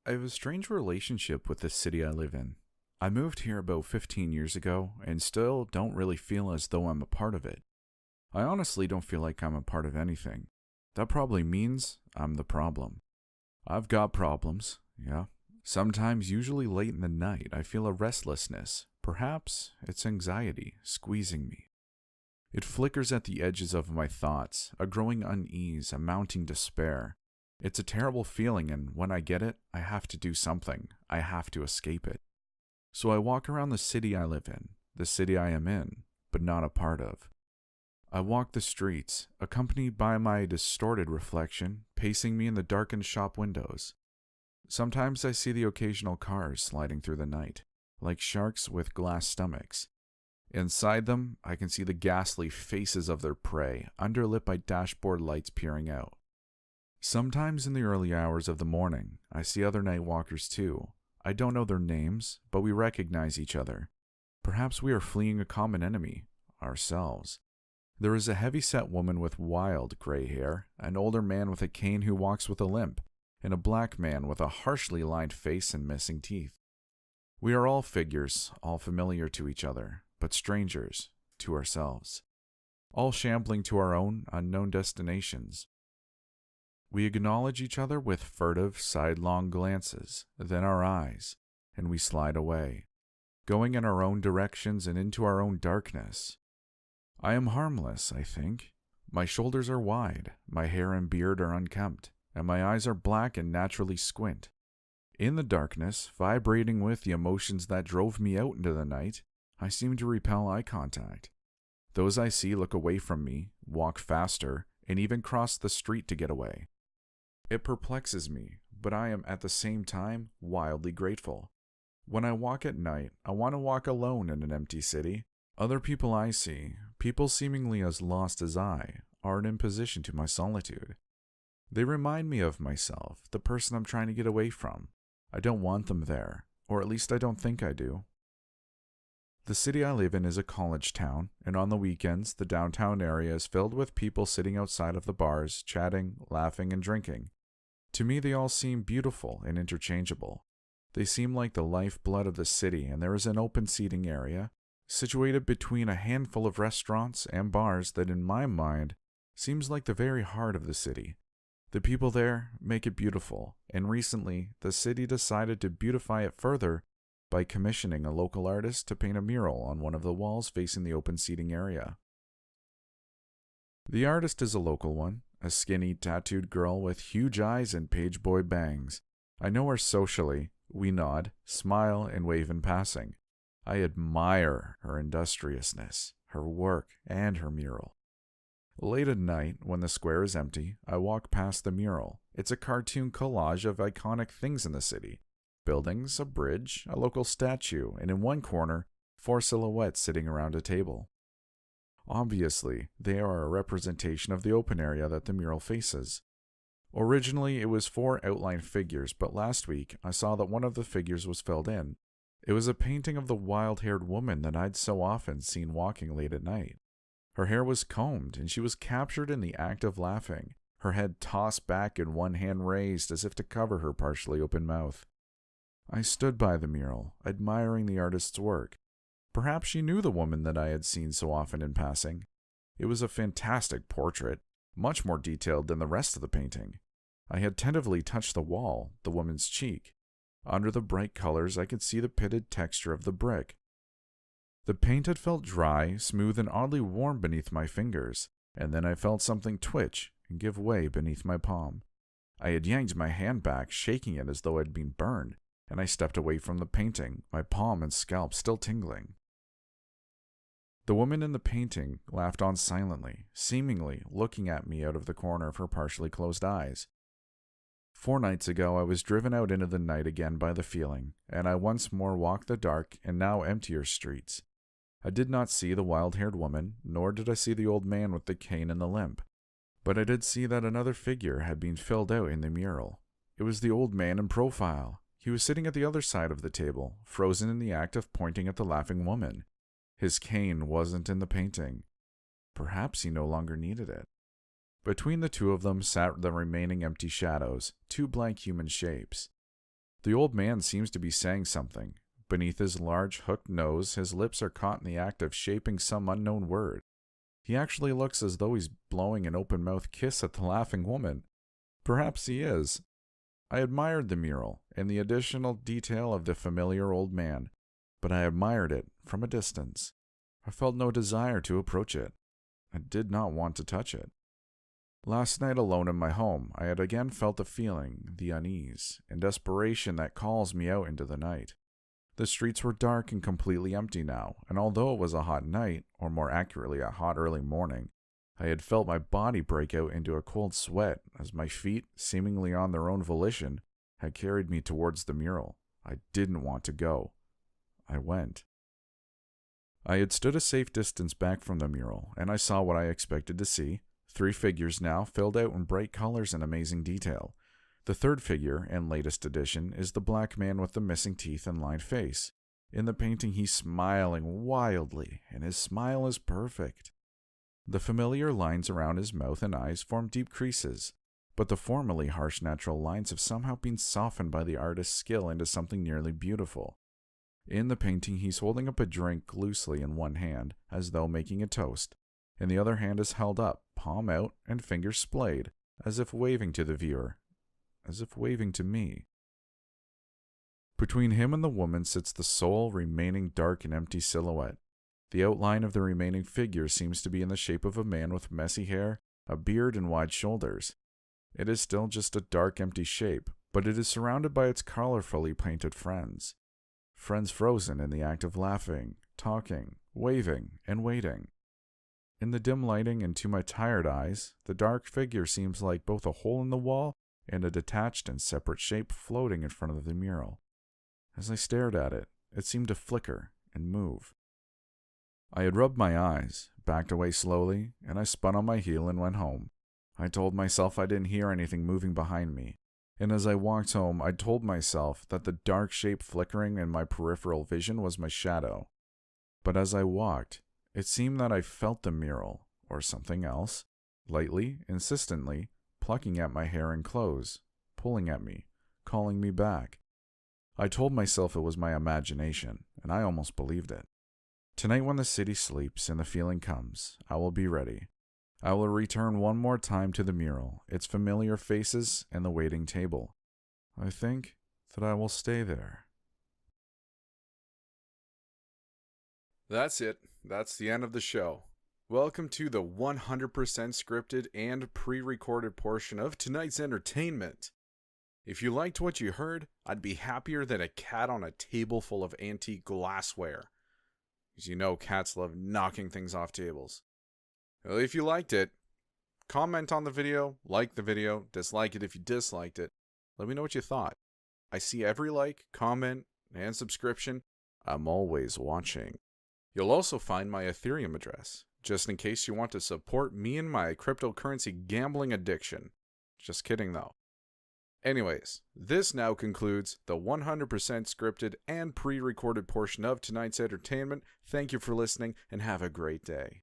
I have a strange relationship with the city I live in. I moved here about 15 years ago and still don't really feel as though I'm a part of it. I honestly don't feel like I'm a part of anything. That probably means I'm the problem. I've got problems, yeah. Sometimes, usually late in the night, I feel a restlessness. Perhaps it's anxiety squeezing me. It flickers at the edges of my thoughts, a growing unease, a mounting despair. It's a terrible feeling, and when I get it, I have to do something. I have to escape it. So I walk around the city I live in, the city I am in, but not a part of. I walk the streets, accompanied by my distorted reflection, pacing me in the darkened shop windows. Sometimes I see the occasional cars sliding through the night, like sharks with glass stomachs. Inside them, I can see the ghastly faces of their prey, underlit by dashboard lights peering out. Sometimes in the early hours of the morning, I see other night walkers too. I don't know their names, but we recognize each other. Perhaps we are fleeing a common enemy, ourselves. There is a heavy-set woman with wild gray hair, an older man with a cane who walks with a limp, and a black man with a harshly lined face and missing teeth. We are all figures, all familiar to each other, but strangers to ourselves, all shambling to our own unknown destinations. We acknowledge each other with furtive, sidelong glances, then our eyes, and we slide away, going in our own directions and into our own darkness. I am harmless, I think. My shoulders are wide, my hair and beard are unkempt, and my eyes are black and naturally squint. In the darkness, vibrating with the emotions that drove me out into the night, I seem to repel eye contact. Those I see look away from me, walk faster, and even cross the street to get away. It perplexes me, but I am at the same time wildly grateful. When I walk at night, I want to walk alone in an empty city. Other people I see, people seemingly as lost as I, are an imposition to my solitude. They remind me of myself, the person I'm trying to get away from. I don't want them there, or at least I don't think I do. The city I live in is a college town, and on the weekends, the downtown area is filled with people sitting outside of the bars, chatting, laughing, and drinking. To me, they all seem beautiful and interchangeable. They seem like the lifeblood of the city, and there is an open seating area, situated between a handful of restaurants and bars that, in my mind, seems like the very heart of the city. The people there make it beautiful, and recently, the city decided to beautify it further by commissioning a local artist to paint a mural on one of the walls facing the open seating area. The artist is a local one, a skinny, tattooed girl with huge eyes and page boy bangs. I know her socially. We nod, smile, and wave in passing. I admire her industriousness, her work, and her mural. Late at night, when the square is empty, I walk past the mural. It's a cartoon collage of iconic things in the city. Buildings, a bridge, a local statue, and in one corner, 4 silhouettes sitting around a table. Obviously, they are a representation of the open area that the mural faces. Originally, it was 4 outline figures, but last week, I saw that one of the figures was filled in. It was a painting of the wild-haired woman that I'd so often seen walking late at night. Her hair was combed, and she was captured in the act of laughing, her head tossed back and one hand raised as if to cover her partially open mouth. I stood by the mural, admiring the artist's work. Perhaps she knew the woman that I had seen so often in passing. It was a fantastic portrait, much more detailed than the rest of the painting. I had tentatively touched the wall, the woman's cheek. Under the bright colors, I could see the pitted texture of the brick. The paint had felt dry, smooth, and oddly warm beneath my fingers, and then I felt something twitch and give way beneath my palm. I had yanked my hand back, shaking it as though it had been burned, and I stepped away from the painting, my palm and scalp still tingling. The woman in the painting laughed on silently, seemingly looking at me out of the corner of her partially closed eyes. 4 nights ago, I was driven out into the night again by the feeling, and I once more walked the dark and now emptier streets. I did not see the wild-haired woman, nor did I see the old man with the cane and the limp, but I did see that another figure had been filled out in the mural. It was the old man in profile. He was sitting at the other side of the table, frozen in the act of pointing at the laughing woman. His cane wasn't in the painting. Perhaps he no longer needed it. Between the two of them sat the remaining empty shadows, 2 blank human shapes. The old man seems to be saying something. Beneath his large, hooked nose, his lips are caught in the act of shaping some unknown word. He actually looks as though he's blowing an open-mouthed kiss at the laughing woman. Perhaps he is. I admired the mural and the additional detail of the familiar old man, but I admired it from a distance. I felt no desire to approach it. I did not want to touch it. Last night alone in my home, I had again felt the feeling, the unease, and desperation that calls me out into the night. The streets were dark and completely empty now, and although it was a hot night, or more accurately a hot early morning, I had felt my body break out into a cold sweat as my feet, seemingly on their own volition, had carried me towards the mural. I didn't want to go. I went. I had stood a safe distance back from the mural, and I saw what I expected to see. 3 figures now, filled out in bright colors and amazing detail. The third figure, and latest addition, is the black man with the missing teeth and lined face. In the painting, he's smiling wildly, and his smile is perfect. The familiar lines around his mouth and eyes form deep creases, but the formerly harsh natural lines have somehow been softened by the artist's skill into something nearly beautiful. In the painting, he's holding up a drink loosely in one hand, as though making a toast, and the other hand is held up, palm out and fingers splayed, as if waving to the viewer, as if waving to me. Between him and the woman sits the sole remaining dark and empty silhouette. The outline of the remaining figure seems to be in the shape of a man with messy hair, a beard, and wide shoulders. It is still just a dark, empty shape, but it is surrounded by its colorfully painted friends. Friends frozen in the act of laughing, talking, waving, and waiting. In the dim lighting and to my tired eyes, the dark figure seems like both a hole in the wall and a detached and separate shape floating in front of the mural. As I stared at it, it seemed to flicker and move. I had rubbed my eyes, backed away slowly, and I spun on my heel and went home. I told myself I didn't hear anything moving behind me, and as I walked home, I told myself that the dark shape flickering in my peripheral vision was my shadow. But as I walked, it seemed that I felt the mural, or something else, lightly, insistently, plucking at my hair and clothes, pulling at me, calling me back. I told myself it was my imagination, and I almost believed it. Tonight when the city sleeps and the feeling comes, I will be ready. I will return one more time to the mural, its familiar faces, and the waiting table. I think that I will stay there. That's it. That's the end of the show. Welcome to the 100% scripted and pre-recorded portion of tonight's entertainment. If you liked what you heard, I'd be happier than a cat on a table full of antique glassware. As you know, cats love knocking things off tables. Well, if you liked it, comment on the video, like the video, dislike it if you disliked it. Let me know what you thought. I see every like, comment, and subscription. I'm always watching. You'll also find my Ethereum address, just in case you want to support me and my cryptocurrency gambling addiction. Just kidding though. Anyways, this now concludes the 100% scripted and pre-recorded portion of tonight's entertainment. Thank you for listening and have a great day.